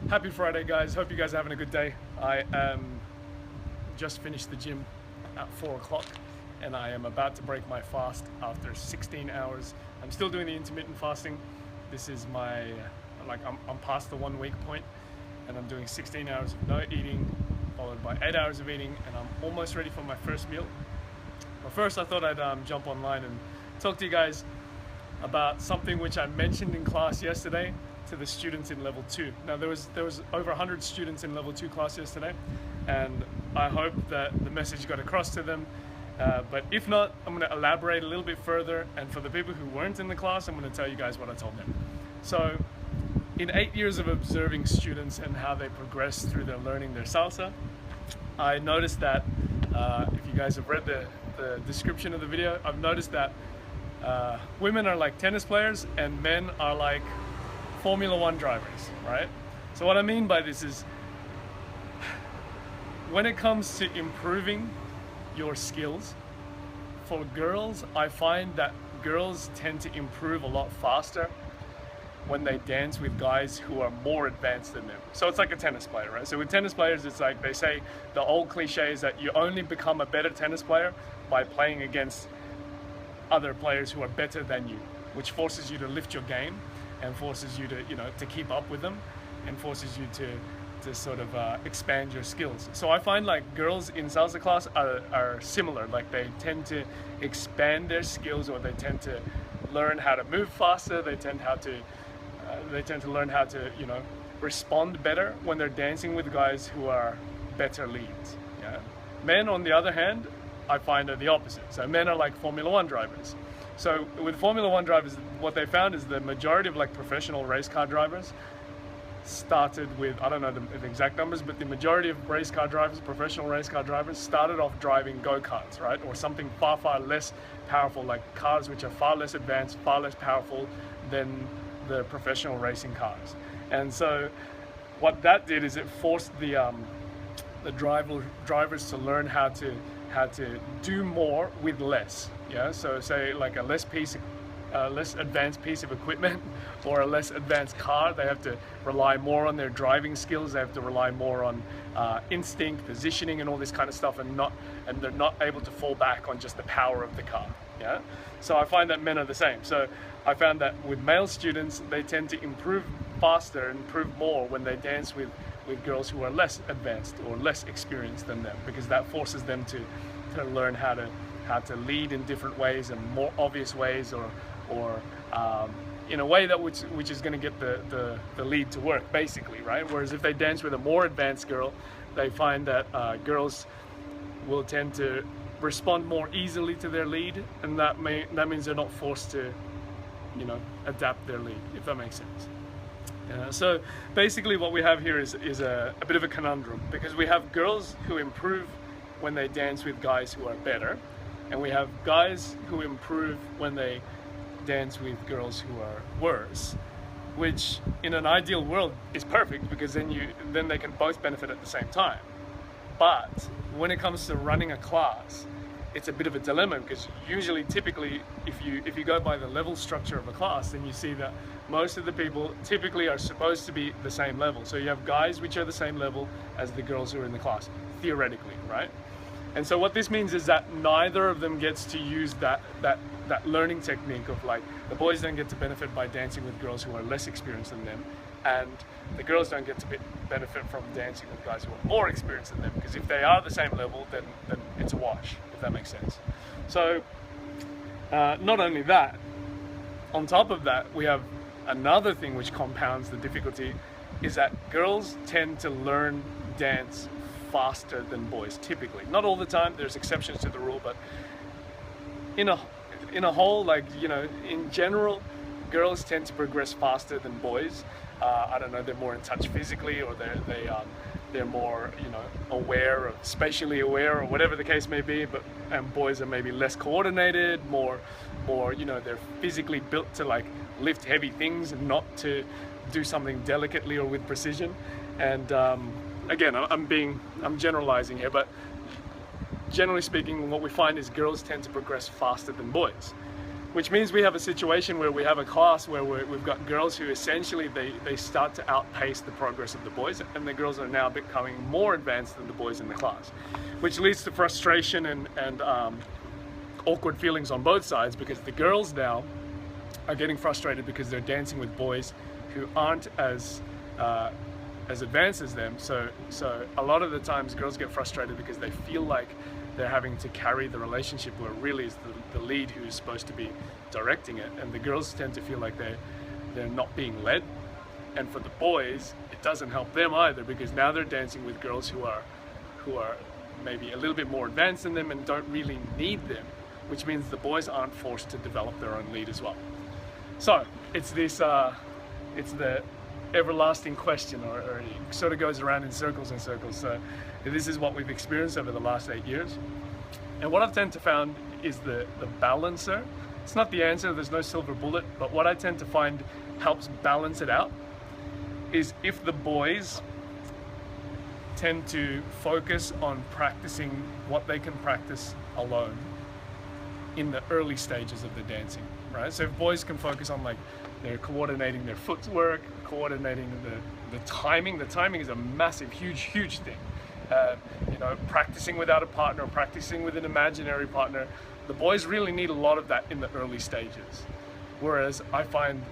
Happy Friday, guys. Hope you guys are having a good day. I just finished the gym at 4 o'clock and I am about to break my fast after 16 hours. I'm still doing the intermittent fasting. This is my, I'm past the 1 week point and I'm doing 16 hours of no eating followed by 8 hours of eating, and I'm almost ready for my first meal. But first I thought I'd jump online and talk to you guys about something which I mentioned in class yesterday to the students in level 2. Now there was over 100 students in level 2 class yesterday, and I hope that the message got across to them. But if not, I'm going to elaborate a little bit further, and for the people who weren't in the class, I'm going to tell you guys what I told them. So in 8 years of observing students and how they progress through their learning their salsa, I noticed that if you guys have read the description of the video, I've noticed that women are like tennis players and men are like Formula 1 drivers, right? So what I mean by this is, when it comes to improving your skills, for girls, I find that girls tend to improve a lot faster when they dance with guys who are more advanced than them. So it's like a tennis player, right? So with tennis players, it's like they say, the old cliche is that you only become a better tennis player by playing against other players who are better than you, which forces you to lift your game and forces you to, to keep up with them, and forces you to sort of expand your skills. So I find like girls in salsa class are similar. Like they tend to expand their skills, or they tend to learn how to move faster. They tend to learn how to, respond better when they're dancing with guys who are better leads. Yeah. Men, on the other hand, I find are the opposite. So men are like Formula 1 drivers. So with Formula 1 drivers, what they found is the majority of like professional race car drivers started with, I don't know the exact numbers, but the majority of race car drivers, professional race car drivers, started off driving go-karts, right? Or something far, far less powerful, like cars which are far less advanced, far less powerful than the professional racing cars. And so what that did is it forced the drivers to learn how to do more with less. Yeah, so say like a less advanced piece of equipment or a less advanced car, they have to rely more on their driving skills. They have to rely more on instinct, positioning, and all this kind of stuff, and they're not able to fall back on just the power of the car. Yeah, so I find that men are the same. So I found that with male students, they tend to improve faster and improve more when they dance with girls who are less advanced or less experienced than them, because that forces them to learn how to lead in different ways and more obvious ways, or in a way that which is going to get the lead to work, basically, right? Whereas if they dance with a more advanced girl, they find that girls will tend to respond more easily to their lead, and that means they're not forced to adapt their lead, if that makes sense. So basically what we have here is a bit of a conundrum, because we have girls who improve when they dance with guys who are better, and we have guys who improve when they dance with girls who are worse, which in an ideal world is perfect, because then they can both benefit at the same time. But when it comes to running a class, it's a bit of a dilemma, because typically, if you go by the level structure of a class, then you see that most of the people typically are supposed to be the same level. So you have guys which are the same level as the girls who are in the class, theoretically, right? And so what this means is that neither of them gets to use that learning technique of, like, the boys don't get to benefit by dancing with girls who are less experienced than them, and the girls don't get to benefit from dancing with guys who are more experienced than them, because if they are the same level, then it's a wash, if that makes sense. So not only that, on top of that, we have another thing which compounds the difficulty, is that girls tend to learn dance faster than boys, typically. Not all the time, there's exceptions to the rule, but in a whole, like, in general, girls tend to progress faster than boys. I don't know, they're more in touch physically, or they're more, aware, or spatially aware, or whatever the case may be. And boys are maybe less coordinated, more, they're physically built to, like, lift heavy things and not to do something delicately or with precision. And again, I'm generalizing here, but generally speaking, what we find is girls tend to progress faster than boys. which means we have a situation where we have a class where we've got girls who essentially they start to outpace the progress of the boys, and the girls are now becoming more advanced than the boys in the class, which leads to frustration and awkward feelings on both sides, because the girls now are getting frustrated because they're dancing with boys who aren't as advanced as them. So a lot of the times girls get frustrated because they feel like they're having to carry the relationship, where really is the lead who is supposed to be directing it, and the girls tend to feel like they're not being led. And for the boys, it doesn't help them either, because now they're dancing with girls who are maybe a little bit more advanced than them and don't really need them, which means the boys aren't forced to develop their own lead as well. So it's this it's the everlasting question, or it sort of goes around in circles and circles. So this is what we've experienced over the last 8 years, and what I've tend to found is the balancer. It's not the answer, there's no silver bullet, but what I tend to find helps balance it out is if the boys tend to focus on practicing what they can practice alone in the early stages of the dancing, right? So if boys can focus on, like, they're coordinating their footwork, coordinating the timing. The timing is a massive, huge thing. You know, practicing without a partner, practicing with an imaginary partner. The boys really need a lot of that in the early stages. Whereas I find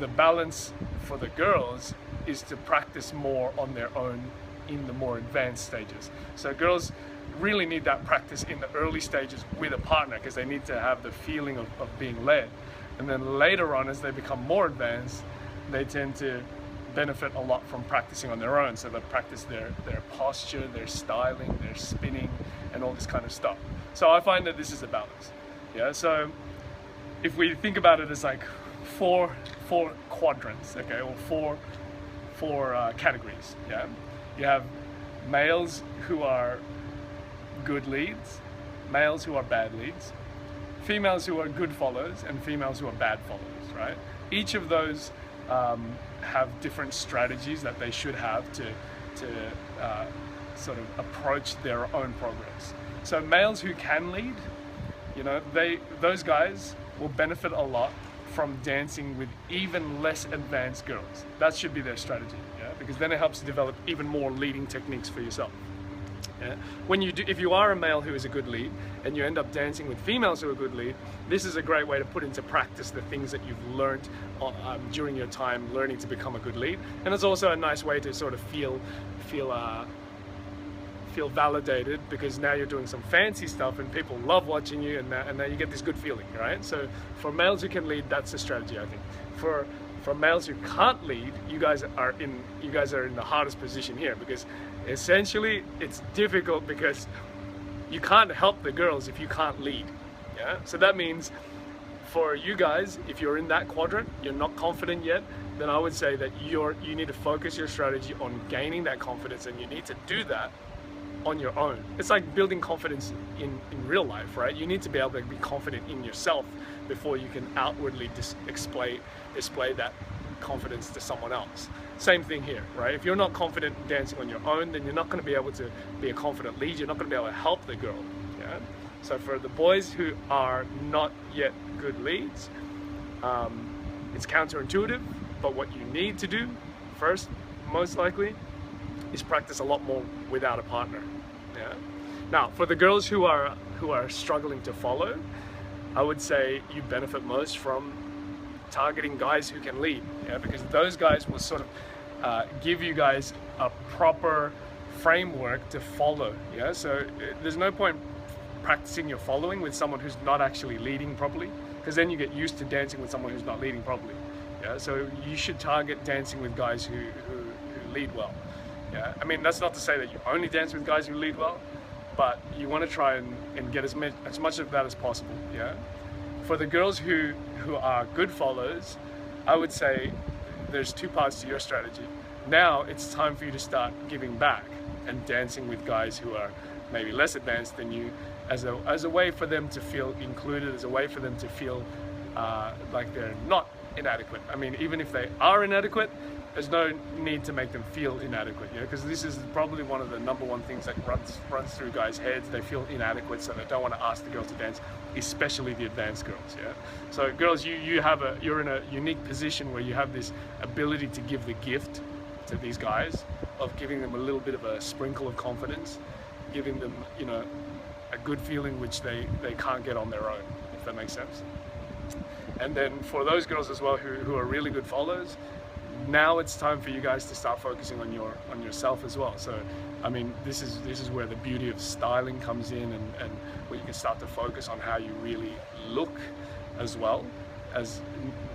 the balance for the girls is to practice more on their own in the more advanced stages. So girls really need that practice in the early stages with a partner, because they need to have the feeling of being led. And then later on, as they become more advanced, they tend to benefit a lot from practicing on their own. So they practice their posture, their styling, their spinning, and all this kind of stuff. So I find that this is a balance. Yeah. So if we think about it as like four quadrants, okay, or four categories. Yeah. You have males who are good leads, males who are bad leads, females who are good followers, and females who are bad followers, right? Each of those have different strategies that they should have to sort of approach their own progress. So males who can lead, you know, those guys will benefit a lot from dancing with even less advanced girls. That should be their strategy, yeah? Because then it helps to develop even more leading techniques for yourself. Yeah. If you are a male who is a good lead and you end up dancing with females who are good lead, this is a great way to put into practice the things that you've learned during your time learning to become a good lead. And it's also a nice way to sort of feel validated, because now you're doing some fancy stuff and people love watching you, and now you get this good feeling, right? So for males who can lead, that's the strategy, I think. For males who can't lead, you guys are in the hardest position here, because essentially it's difficult because you can't help the girls if you can't lead. Yeah. So that means for you guys, if you're in that quadrant, you're not confident yet, then I would say that you need to focus your strategy on gaining that confidence, and you need to do that on your own. It's like building confidence in real life, right? You need to be able to be confident in yourself before you can outwardly display that confidence to someone else. Same thing here, right? If you're not confident in dancing on your own, then you're not going to be able to be a confident lead. You're not going to be able to help the girl. Yeah. So for the boys who are not yet good leads, it's counterintuitive, but what you need to do first, most likely, is practice a lot more without a partner. Yeah. Now, for the girls who are struggling to follow, I would say you benefit most from targeting guys who can lead. Yeah, because those guys will sort of give you guys a proper framework to follow. Yeah, so there's no point practicing your following with someone who's not actually leading properly, because then you get used to dancing with someone who's not leading properly. Yeah, so you should target dancing with guys who lead well. Yeah, I mean, that's not to say that you only dance with guys who lead well, but you want to try and get as much of that as possible. Yeah. For the girls who are good followers, I would say there's two parts to your strategy. Now it's time for you to start giving back and dancing with guys who are maybe less advanced than you, as a way for them to feel included, as a way for them to feel like they're not inadequate. I mean, even if they are inadequate, there's no need to make them feel inadequate, you know, because this is probably one of the number one things that runs through guys' heads. They feel inadequate, so they don't want to ask the girls to dance, especially the advanced girls. Yeah. So girls, you're in a unique position where you have this ability to give the gift to these guys of giving them a little bit of a sprinkle of confidence, giving them, you know, a good feeling which they can't get on their own, if that makes sense. And then for those girls as well who are really good followers, now it's time for you guys to start focusing on yourself as well. So I mean, this is where the beauty of styling comes in, and where you can start to focus on how you really look, as well as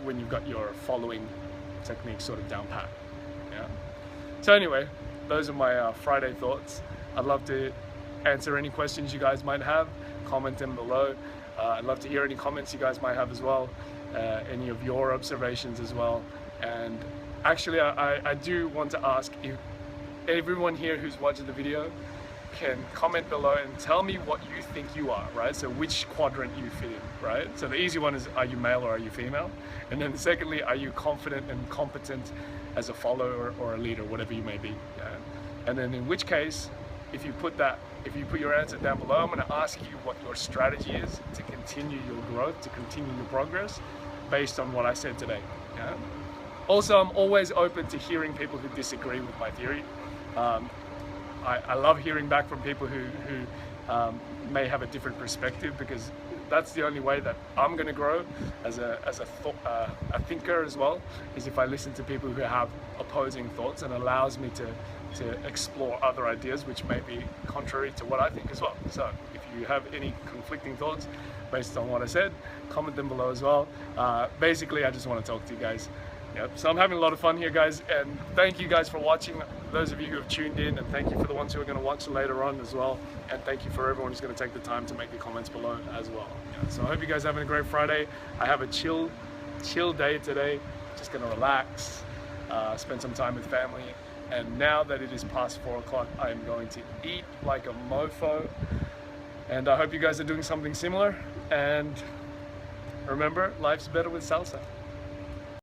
when you've got your following technique sort of down pat. Yeah. So anyway, those are my Friday thoughts. I'd love to answer any questions you guys might have. Comment them below. I'd love to hear any comments you guys might have as well, any of your observations as well. And actually, I do want to ask if everyone here who's watching the video can comment below and tell me what you think you are, right? So which quadrant you fit in, right? So the easy one is, are you male or are you female? And then secondly, are you confident and competent as a follower or a leader, whatever you may be? Yeah? And then in which case, if you put your answer down below, I'm going to ask you what your strategy is to continue your growth, to continue your progress based on what I said today. Yeah? Also, I'm always open to hearing people who disagree with my theory. I love hearing back from people who may have a different perspective, because that's the only way that I'm going to grow as a thinker as well, is if I listen to people who have opposing thoughts, and allows me to explore other ideas which may be contrary to what I think as well. So if you have any conflicting thoughts based on what I said, comment them below as well. Basically, I just want to talk to you guys. Yep. So I'm having a lot of fun here, guys, and thank you guys for watching, those of you who have tuned in, and thank you for the ones who are going to watch later on as well, and thank you for everyone who's going to take the time to make the comments below as well. Yeah. So I hope you guys are having a great Friday. I have a chill day today, just going to relax, spend some time with family, and now that it is past 4 o'clock, I'm going to eat like a mofo, and I hope you guys are doing something similar, and remember, life's better with salsa.